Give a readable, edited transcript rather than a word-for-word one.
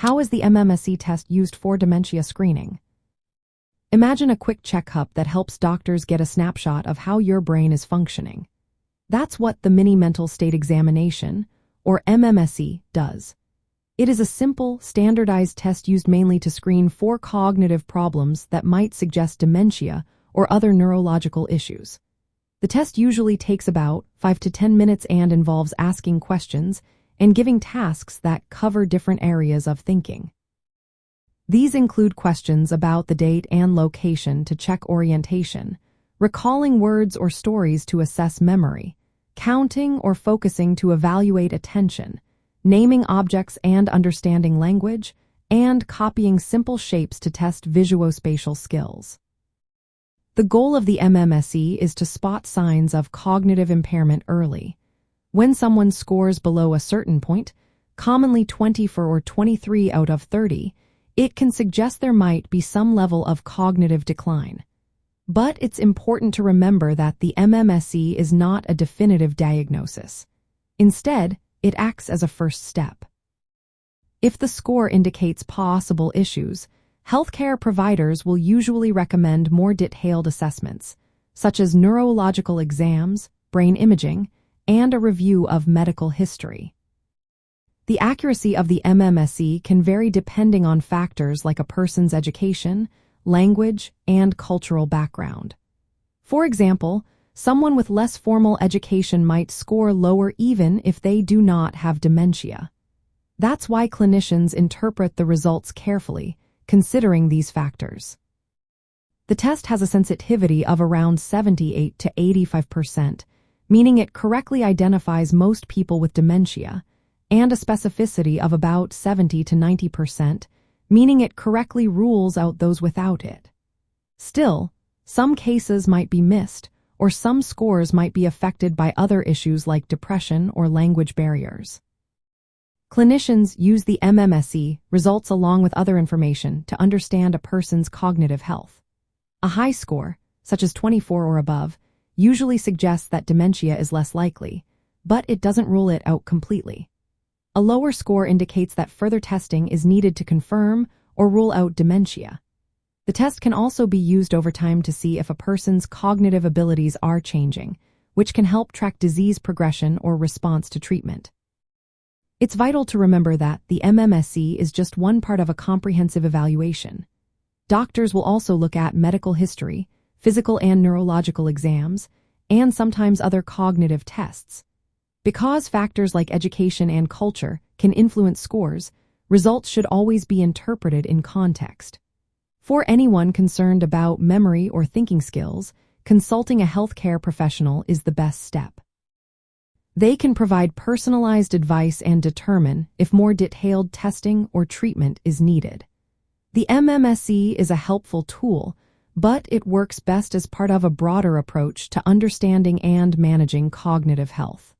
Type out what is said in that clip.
How is the MMSE test used for dementia screening? Imagine a quick checkup that helps doctors get a snapshot of how your brain is functioning. That's what the Mini Mental State Examination, or MMSE, does. It is a simple, standardized test used mainly to screen for cognitive problems that might suggest dementia or other neurological issues. The test usually takes about 5 to 10 minutes and involves asking questions and giving tasks that cover different areas of thinking. These include questions about the date and location to check orientation, recalling words or stories to assess memory, counting or focusing to evaluate attention, naming objects and understanding language, and copying simple shapes to test visuospatial skills. The goal of the MMSE is to spot signs of cognitive impairment early. When someone scores below a certain point, commonly 24 or 23 out of 30, it can suggest there might be some level of cognitive decline. But it's important to remember that the MMSE is not a definitive diagnosis. Instead, it acts as a first step. If the score indicates possible issues, healthcare providers will usually recommend more detailed assessments, such as neurological exams, brain imaging, and a review of medical history. The accuracy of the MMSE can vary depending on factors like a person's education, language, and cultural background. For example, someone with less formal education might score lower even if they do not have dementia. That's why clinicians interpret the results carefully, considering these factors. The test has a sensitivity of around 78 to 85%, meaning it correctly identifies most people with dementia, and a specificity of about 70 to 90%, meaning it correctly rules out those without it. Still, some cases might be missed, or some scores might be affected by other issues like depression or language barriers. Clinicians use the MMSE results along with other information to understand a person's cognitive health. A high score, such as 24 or above, usually suggests that dementia is less likely, but it doesn't rule it out completely. A lower score indicates that further testing is needed to confirm or rule out dementia. The test can also be used over time to see if a person's cognitive abilities are changing, which can help track disease progression or response to treatment. It's vital to remember that the MMSE is just one part of a comprehensive evaluation. Doctors will also look at medical history, physical and neurological exams, and sometimes other cognitive tests. Because factors like education and culture can influence scores, results should always be interpreted in context. For anyone concerned about memory or thinking skills, consulting a healthcare professional is the best step. They can provide personalized advice and determine if more detailed testing or treatment is needed. The MMSE is a helpful tool, but it works best as part of a broader approach to understanding and managing cognitive health.